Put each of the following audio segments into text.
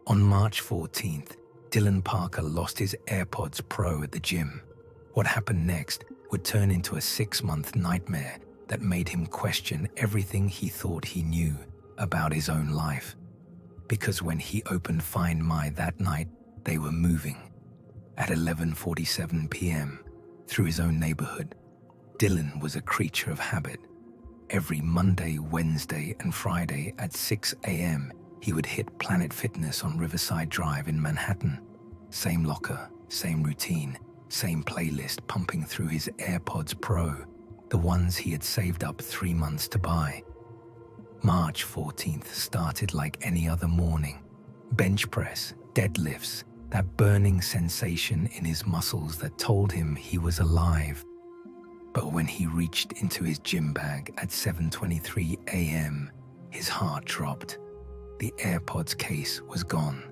On March 14th, Dylan Parker lost his AirPods Pro at the gym. What happened next would turn into a 6-month nightmare that made him question everything he thought he knew about his own life. Because when he opened Find My that night, they were moving. At 11:47 p.m., through his own neighborhood, Dylan was a creature of habit. Every Monday, Wednesday, and Friday at 6 a.m., he would hit Planet Fitness on Riverside Drive in Manhattan. Same locker, same routine, same playlist pumping through his AirPods Pro, the ones he had saved up 3 months to buy. March 14th started like any other morning. Bench press, deadlifts, that burning sensation in his muscles that told him he was alive. But when he reached into his gym bag at 7:23 a.m., his heart dropped. The AirPods case was gone.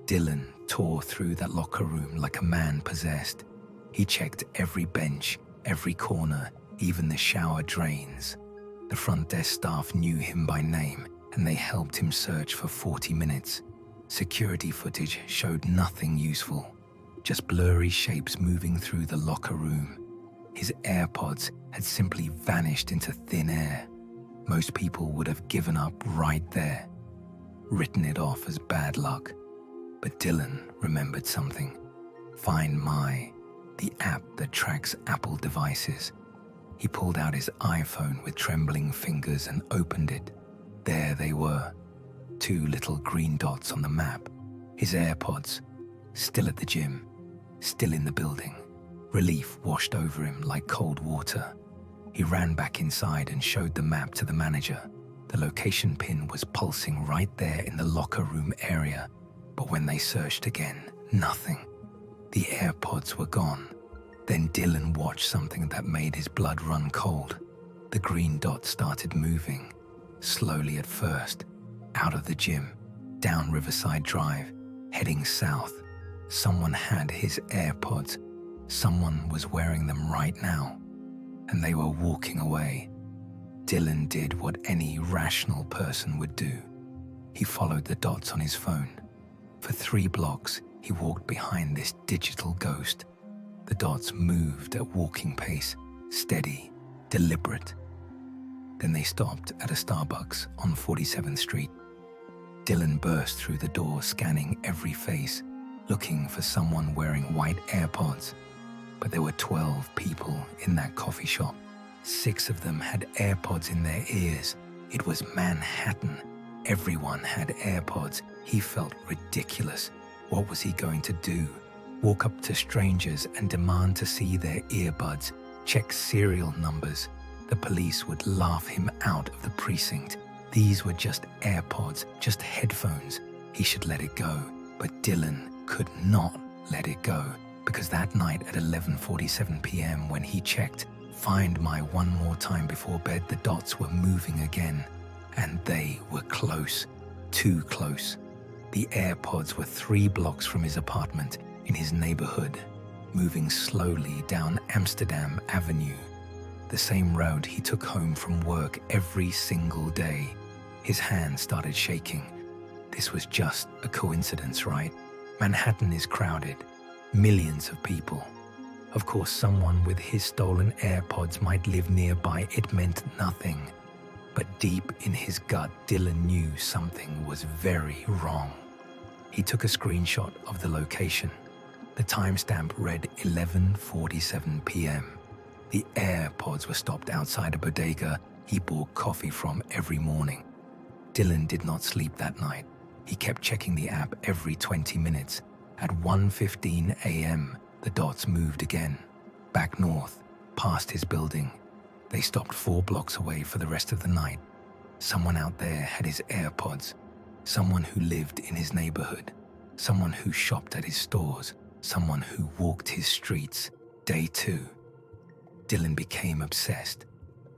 Dylan tore through that locker room like a man possessed. He checked every bench, every corner, even the shower drains. The front desk staff knew him by name, and they helped him search for 40 minutes. Security footage showed nothing useful, just blurry shapes moving through the locker room. His AirPods had simply vanished into thin air. Most people would have given up right there, written it off as bad luck. But Dylan remembered something. Find My, the app that tracks Apple devices. He pulled out his iPhone with trembling fingers and opened it. There they were, 2 little green dots on the map. His AirPods, still at the gym, still in the building. Relief washed over him like cold water. He ran back inside and showed the map to the manager. The location pin was pulsing right there in the locker room area, but when they searched again, nothing. The AirPods were gone. Then Dylan watched something that made his blood run cold. The green dot started moving, slowly at first, out of the gym, down Riverside Drive, heading south. Someone had his AirPods. Someone was wearing them right now, and they were walking away. Dylan did what any rational person would do. He followed the dots on his phone. For 3 blocks, he walked behind this digital ghost. The dots moved at walking pace, steady, deliberate. Then they stopped at a Starbucks on 47th Street. Dylan burst through the door, scanning every face, looking for someone wearing white AirPods. But there were 12 people in that coffee shop. 6 of them had AirPods in their ears. It was Manhattan. Everyone had AirPods. He felt ridiculous. What was he going to do? Walk up to strangers and demand to see their earbuds, check serial numbers? The police would laugh him out of the precinct. These were just AirPods, just headphones. He should let it go. But Dylan could not let it go, because that night at 11:47 p.m. when he checked Find My one more time before bed, the dots were moving again, and they were close, too close. The AirPods were 3 blocks from his apartment in his neighborhood, moving slowly down Amsterdam Avenue, the same road he took home from work every single day. His hand started shaking. This was just a coincidence, right? Manhattan is crowded. Millions of people. Of course, someone with his stolen AirPods might live nearby. It meant nothing. But deep in his gut, Dylan knew something was very wrong. He took a screenshot of the location. The timestamp read 11:47 p.m. The AirPods were stopped outside a bodega he bought coffee from every morning. Dylan did not sleep that night. He kept checking the app every 20 minutes. At 1:15 a.m., the dots moved again, back north, past his building. They stopped 4 blocks away for the rest of the night. Someone out there had his AirPods. Someone who lived in his neighborhood. Someone who shopped at his stores. Someone who walked his streets. Day 2. Dylan became obsessed.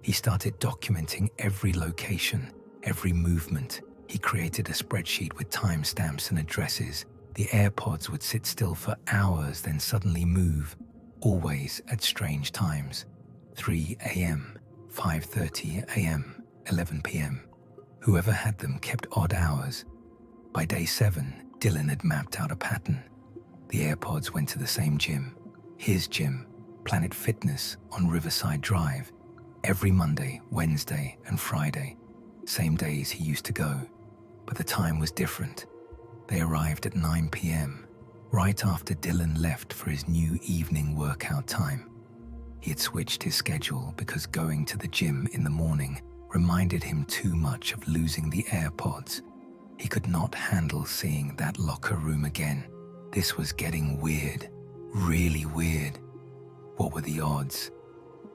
He started documenting every location, every movement. He created a spreadsheet with timestamps and addresses. The AirPods would sit still for hours, then suddenly move, always at strange times. 3 a.m., 5:30 a.m., 11 p.m. Whoever had them kept odd hours. By day 7, Dylan had mapped out a pattern. The AirPods went to the same gym, his gym, Planet Fitness on Riverside Drive, every Monday, Wednesday, and Friday, same days he used to go, but the time was different. They arrived at 9 p.m., right after Dylan left for his new evening workout time. He had switched his schedule because going to the gym in the morning reminded him too much of losing the AirPods. He could not handle seeing that locker room again. This was getting weird, really weird. What were the odds?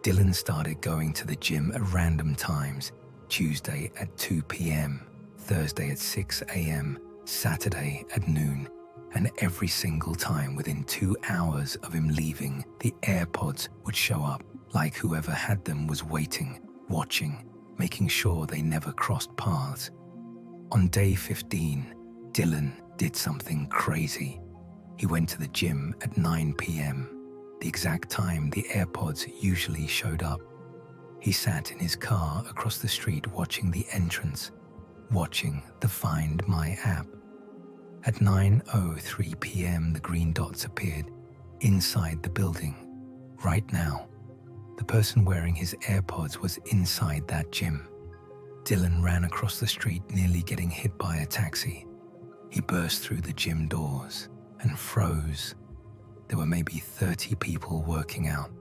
Dylan started going to the gym at random times, Tuesday at 2 p.m., Thursday at 6 a.m., Saturday at noon, and every single time within 2 hours of him leaving, the AirPods would show up, like whoever had them was waiting, watching, making sure they never crossed paths. On day 15, Dylan did something crazy. He went to the gym at 9 p.m., the exact time the AirPods usually showed up. He sat in his car across the street watching the entrance, watching the Find My app. At 9:03 p.m., the green dots appeared inside the building. Right now, the person wearing his AirPods was inside that gym. Dylan ran across the street, nearly getting hit by a taxi. He burst through the gym doors and froze. There were maybe 30 people working out.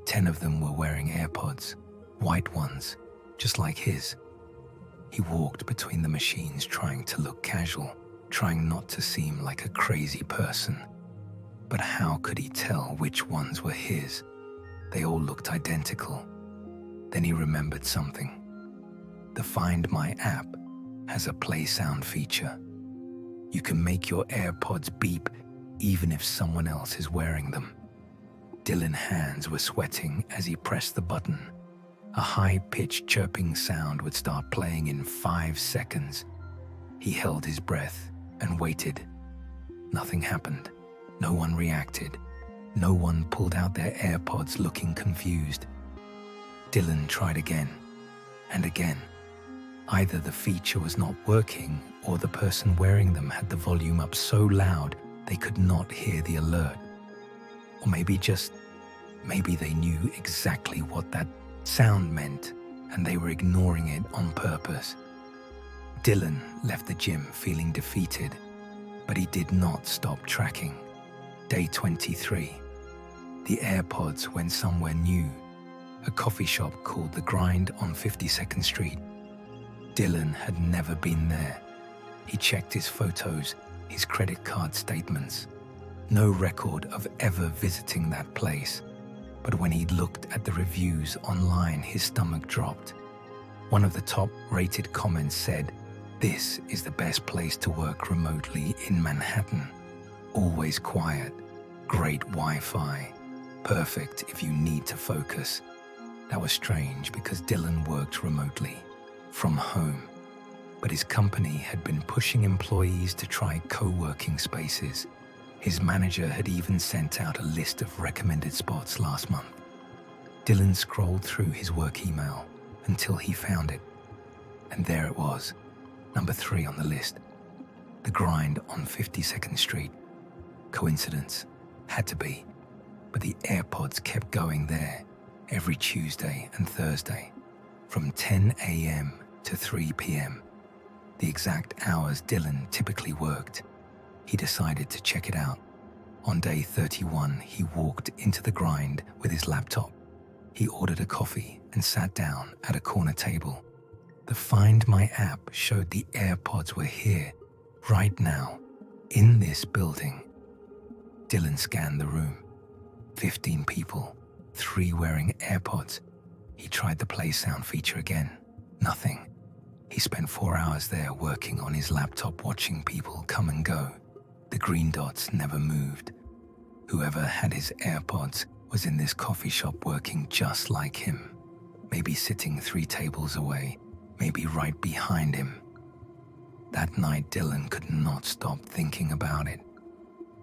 10 of them were wearing AirPods, white ones, just like his. He walked between the machines trying to look casual, trying not to seem like a crazy person. But how could he tell which ones were his? They all looked identical. Then he remembered something. The Find My app has a play sound feature. You can make your AirPods beep even if someone else is wearing them. Dylan's hands were sweating as he pressed the button. A high-pitched chirping sound would start playing in 5 seconds. He held his breath and waited. Nothing happened. No one reacted. No one pulled out their AirPods looking confused. Dylan tried again and again. Either the feature was not working or the person wearing them had the volume up so loud they could not hear the alert. Or maybe they knew exactly what that sound meant and they were ignoring it on purpose. Dylan left the gym feeling defeated, but he did not stop tracking. Day 23. The AirPods went somewhere new, a coffee shop called The Grind on 52nd Street. Dylan had never been there. He checked his photos, his credit card statements. No record of ever visiting that place. But when he looked at the reviews online, his stomach dropped. One of the top-rated comments said, "This is the best place to work remotely in Manhattan. Always quiet, great Wi-Fi, perfect if you need to focus." That was strange because Dylan worked remotely, from home. But his company had been pushing employees to try co-working spaces. His manager had even sent out a list of recommended spots last month. Dylan scrolled through his work email until he found it. And there it was, number 3 on the list. The Grind on 52nd Street. Coincidence? Had to be. But the AirPods kept going there every Tuesday and Thursday, from 10 a.m. to 3 p.m. The exact hours Dylan typically worked. He decided to check it out. On day 31, he walked into the Grind with his laptop. He ordered a coffee and sat down at a corner table. The Find My app showed the AirPods were here, right now, in this building. Dylan scanned the room. 15 people, 3 wearing AirPods. He tried the play sound feature again. Nothing. He spent 4 hours there working on his laptop watching people come and go. The green dots never moved. Whoever had his AirPods was in this coffee shop working just like him. Maybe sitting 3 tables away, maybe right behind him. That night, Dylan could not stop thinking about it.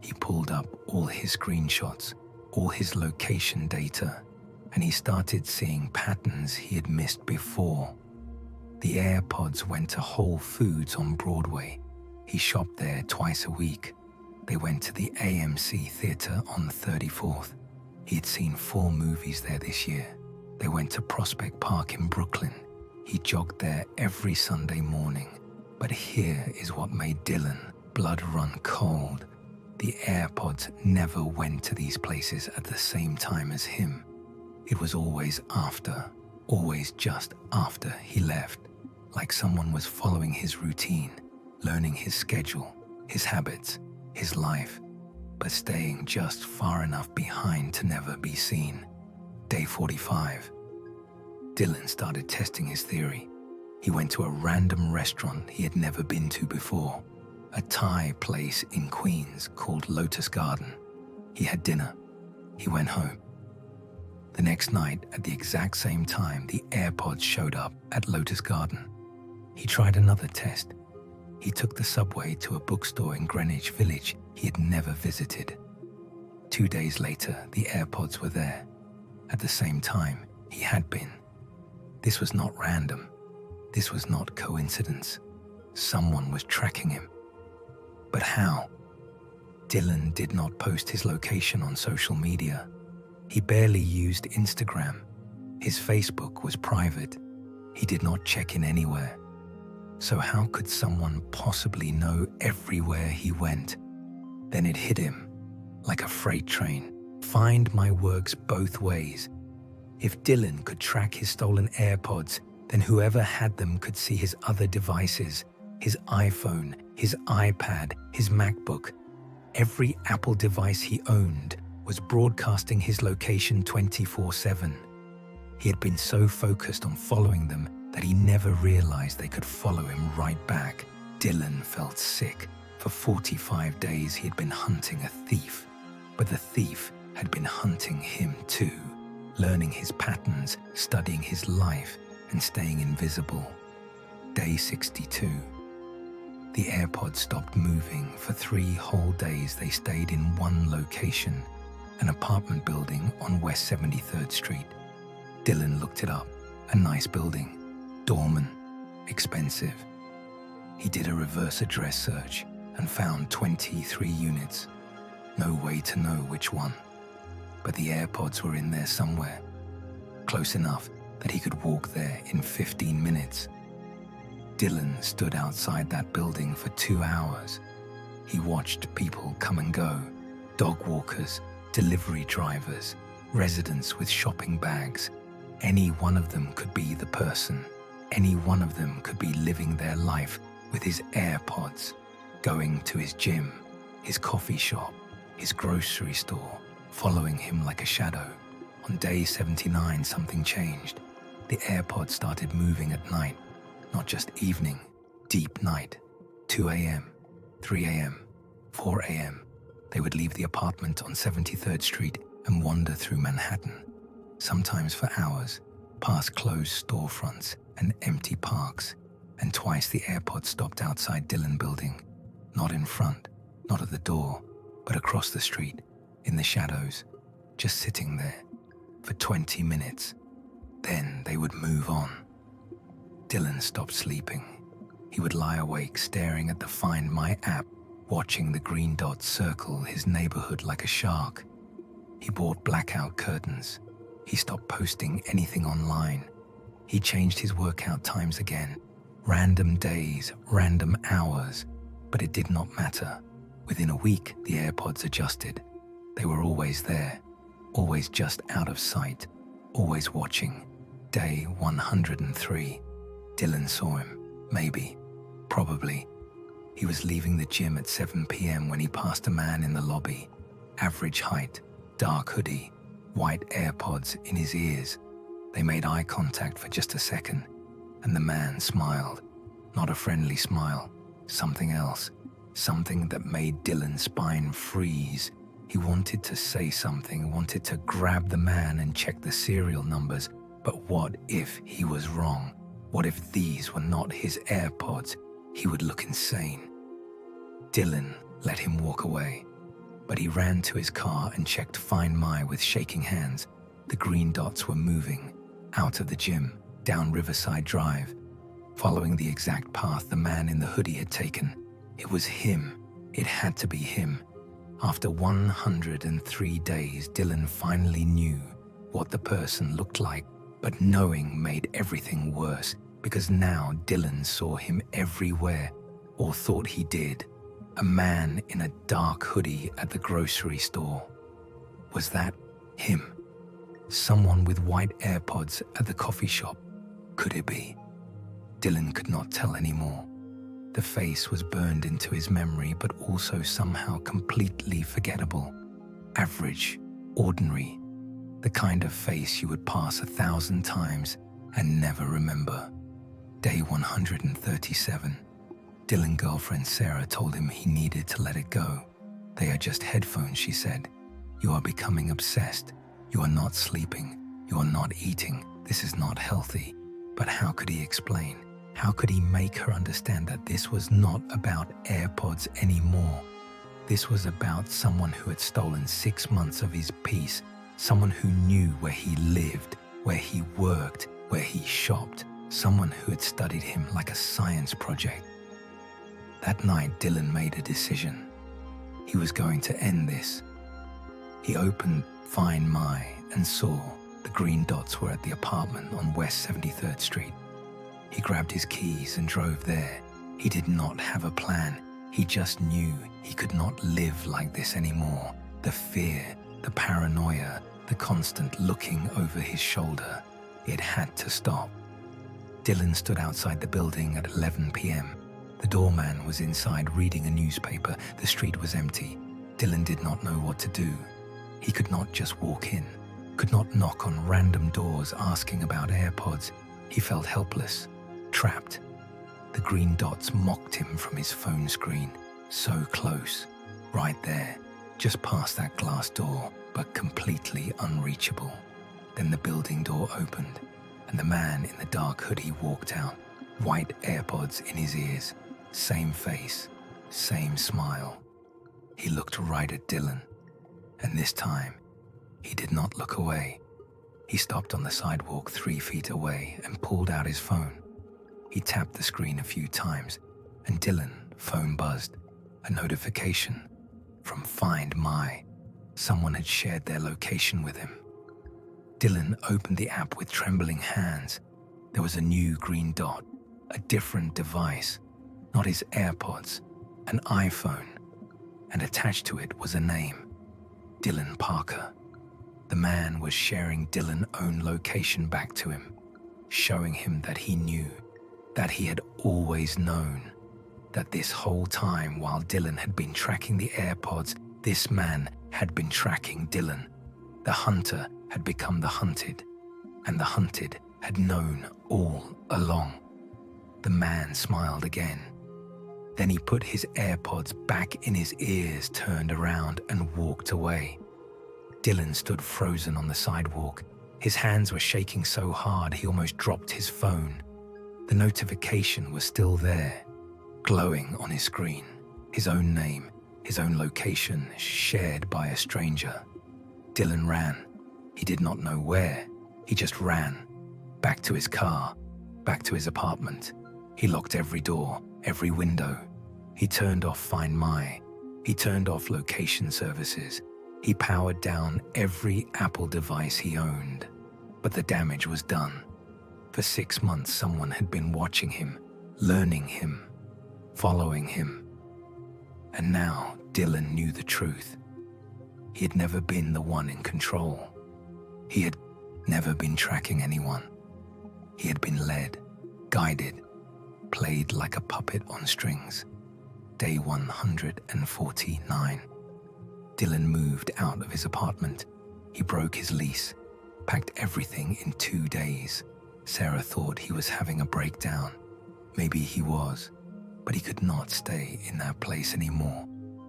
He pulled up all his screenshots, all his location data, and he started seeing patterns he had missed before. The AirPods went to Whole Foods on Broadway, He shopped there twice a week. They went to the AMC Theatre on 34th. He had seen 4 movies there this year. They went to Prospect Park in Brooklyn. He jogged there every Sunday morning. But here is what made Dylan blood run cold. The AirPods never went to these places at the same time as him. It was always just after he left, like someone was following his routine, learning his schedule, his habits, his life, but staying just far enough behind to never be seen. Day 45. Dylan started testing his theory. He went to a random restaurant he had never been to before, a Thai place in Queens called Lotus Garden. He had dinner. He went home. The next night, at the exact same time, the AirPods showed up at Lotus Garden. He tried another test. He took the subway to a bookstore in Greenwich Village he had never visited. 2 days later, the AirPods were there, at the same time he had been. This was not random. This was not coincidence. Someone was tracking him. But how? Dylan did not post his location on social media. He barely used Instagram. His Facebook was private. He did not check in anywhere. So how could someone possibly know everywhere he went? Then it hit him, like a freight train. Find my works both ways. If Dylan could track his stolen AirPods, then whoever had them could see his other devices, his iPhone, his iPad, his MacBook. Every Apple device he owned was broadcasting his location 24/7. He had been so focused on following them that he never realized they could follow him right back. Dylan felt sick. For 45 days he had been hunting a thief, but the thief had been hunting him too, learning his patterns, studying his life, and staying invisible. Day 62. The AirPods stopped moving. For 3 whole days they stayed in one location, an apartment building on West 73rd Street. Dylan looked it up. A nice building, doorman, expensive. He did a reverse address search and found 23 units. No way to know which one. But the AirPods were in there somewhere, close enough that he could walk there in 15 minutes. Dylan stood outside that building for 2 hours. He watched people come and go, dog walkers, delivery drivers, residents with shopping bags. Any one of them could be the person. Any one of them could be living their life with his AirPods, going to his gym, his coffee shop, his grocery store, following him like a shadow. On day 79, something changed. The AirPods started moving at night, not just evening, deep night. 2 a.m., 3 a.m., 4 a.m. They would leave the apartment on 73rd Street and wander through Manhattan, sometimes for hours, past closed storefronts and empty parks. And twice the AirPods stopped outside Dylan building, not in front, not at the door, but across the street, in the shadows, just sitting there for 20 minutes. Then they would move on. Dylan stopped sleeping. He would lie awake staring at the Find My app, watching the green dots circle his neighborhood like a shark. He bought blackout curtains. He stopped posting anything online. He changed his workout times again. Random days, random hours, but it did not matter. Within a week, the AirPods adjusted. They were always there, always just out of sight, always watching. Day 103. Dylan saw him. Maybe. Probably. He was leaving the gym at 7 p.m. when he passed a man in the lobby. Average height, dark hoodie, white AirPods in his ears. They made eye contact for just a second, and the man smiled. Not a friendly smile, something else. Something that made Dylan's spine freeze. He wanted to say something, wanted to grab the man and check the serial numbers, but what if he was wrong? What if these were not his AirPods? He would look insane. Dylan let him walk away, but he ran to his car and checked Find My with shaking hands. The green dots were moving, out of the gym, down Riverside Drive, following the exact path the man in the hoodie had taken. It was him. It had to be him. After 103 days, Dylan finally knew what the person looked like, but knowing made everything worse because now Dylan saw him everywhere, or thought he did. A man in a dark hoodie at the grocery store. Was that him? Someone with white AirPods at the coffee shop? Could it be? Dylan could not tell anymore. The face was burned into his memory, but also somehow completely forgettable. Average, ordinary, the kind of face you would pass 1,000 times and never remember. Day 137. Dylan's girlfriend Sarah told him he needed to let it go. They are just headphones, she said. You are becoming obsessed. You are not sleeping. You are not eating. This is not healthy. But how could he explain? How could he make her understand that this was not about AirPods anymore? This was about someone who had stolen 6 months of his peace, someone who knew where he lived, where he worked, where he shopped, someone who had studied him like a science project. That night, Dylan made a decision. He was going to end this. He opened Find My and saw the green dots were at the apartment on West 73rd Street. He grabbed his keys and drove there. He did not have a plan. He just knew he could not live like this anymore. The fear, the paranoia, the constant looking over his shoulder. It had to stop. Dylan stood outside the building at 11 p.m. The doorman was inside reading a newspaper. The street was empty. Dylan did not know what to do. He could not just walk in, could not knock on random doors asking about AirPods. He felt helpless, trapped. The green dots mocked him from his phone screen. So close, right there, just past that glass door, but completely unreachable. Then the building door opened, and the man in the dark hoodie walked out, white AirPods in his ears, same face, same smile. He looked right at Dylan, and this time, he did not look away. He stopped on the sidewalk 3 feet away and pulled out his phone. He tapped the screen a few times, and Dylan, phone buzzed. A notification from Find My. Someone had shared their location with him. Dylan opened the app with trembling hands. There was a new green dot, a different device, not his AirPods, an iPhone, and attached to it was a name, Dylan Parker. The man was sharing Dylan's own location back to him, showing him that he knew, that he had always known, that this whole time while Dylan had been tracking the AirPods, this man had been tracking Dylan. The hunter had become the hunted, and the hunted had known all along. The man smiled again. Then he put his AirPods back in his ears, turned around, and walked away. Dylan stood frozen on the sidewalk. His hands were shaking so hard he almost dropped his phone. The notification was still there, glowing on his screen. His own name, his own location, shared by a stranger. Dylan ran. He did not know where. He just ran. Back to his car, back to his apartment. He locked every door, every window. He turned off Find My. He turned off location services. He powered down every Apple device he owned. But the damage was done. For 6 months, someone had been watching him, learning him, following him. And now Dylan knew the truth. He had never been the one in control. He had never been tracking anyone. He had been led, guided, played like a puppet on strings. Day 149. Dylan moved out of his apartment. He broke his lease, packed everything in 2 days. Sarah thought he was having a breakdown. Maybe he was, but he could not stay in that place anymore,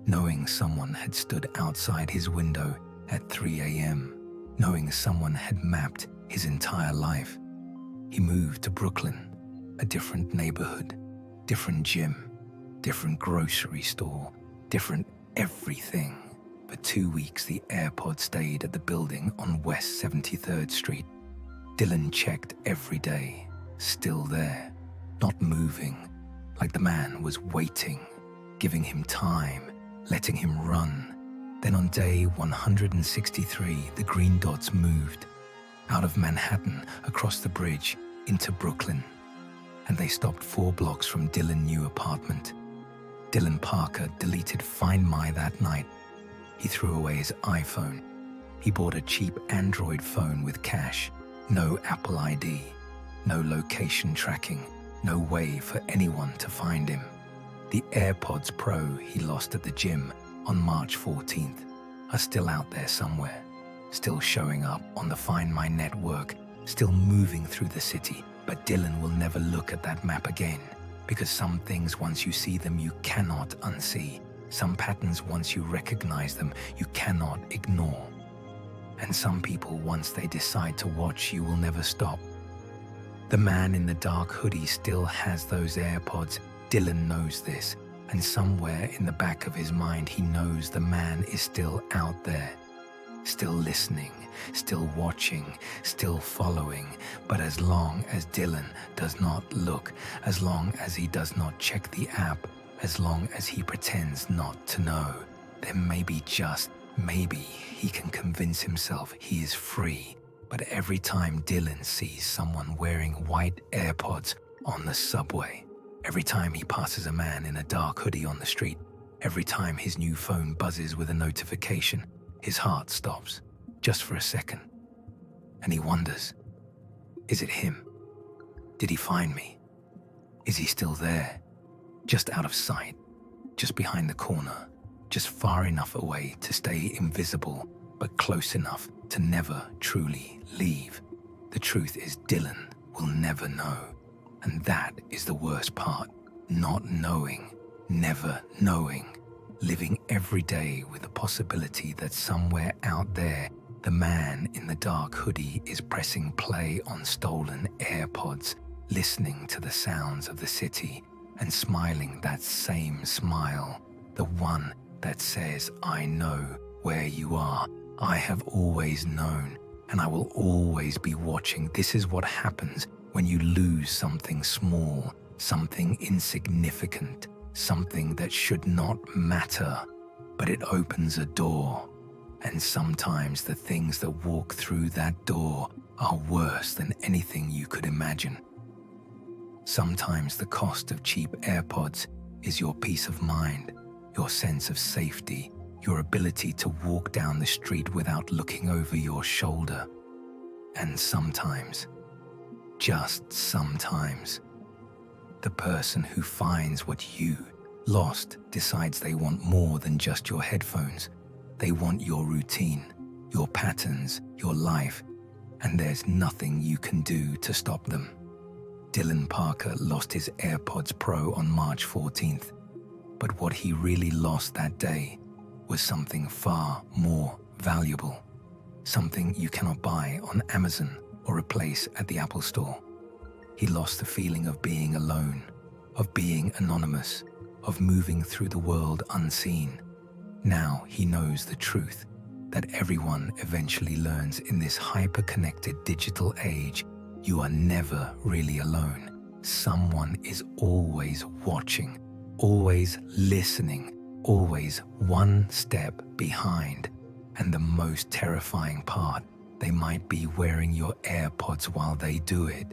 knowing someone had stood outside his window at 3 a.m., knowing someone had mapped his entire life. He moved to Brooklyn, a different neighborhood, different gym, different grocery store, different everything. For 2 weeks, the AirPod stayed at the building on West 73rd Street. Dylan checked every day, still there, not moving, like the man was waiting, giving him time, letting him run. Then on day 163, the green dots moved out of Manhattan, across the bridge, into Brooklyn. And they stopped 4 blocks from Dylan's new apartment. Dylan Parker deleted Find My that night. He threw away his iPhone. He bought a cheap Android phone with cash, no Apple ID, no location tracking, no way for anyone to find him. The AirPods Pro he lost at the gym on March 14th are still out there somewhere, still showing up on the Find My network, still moving through the city. But Dylan will never look at that map again, because some things, once you see them, you cannot unsee. Some patterns, once you recognize them, you cannot ignore. And some people, once they decide to watch, you will never stop. The man in the dark hoodie still has those AirPods. Dylan knows this, and somewhere in the back of his mind, he knows the man is still out there, still listening, still watching, still following. But as long as Dylan does not look, as long as he does not check the app, as long as he pretends not to know, then maybe he can convince himself he is free. But every time Dylan sees someone wearing white AirPods on the subway, every time he passes a man in a dark hoodie on the street, every time his new phone buzzes with a notification, his heart stops, just for a second. And he wonders, is it him? Did he find me? Is he still there? Just out of sight, just behind the corner, just far enough away to stay invisible, but close enough to never truly leave. The truth is, Dylan will never know. And that is the worst part. Not knowing, never knowing, living every day with the possibility that somewhere out there, the man in the dark hoodie is pressing play on stolen AirPods, listening to the sounds of the city and smiling that same smile, the one that says, I know where you are. I have always known, and I will always be watching. This is what happens when you lose something small, something insignificant, something that should not matter, but it opens a door. And sometimes the things that walk through that door are worse than anything you could imagine. Sometimes the cost of cheap AirPods is your peace of mind, your sense of safety, your ability to walk down the street without looking over your shoulder. And sometimes, just sometimes, the person who finds what you lost decides they want more than just your headphones. They want your routine, your patterns, your life, and there's nothing you can do to stop them. Dylan Parker lost his AirPods Pro on March 14th, but what he really lost that day was something far more valuable, something you cannot buy on Amazon or replace at the Apple Store. He lost the feeling of being alone, of being anonymous, of moving through the world unseen. Now he knows the truth, that everyone eventually learns in this hyper-connected digital age. You are never really alone. Someone is always watching, always listening, always one step behind. And the most terrifying part, they might be wearing your AirPods while they do it.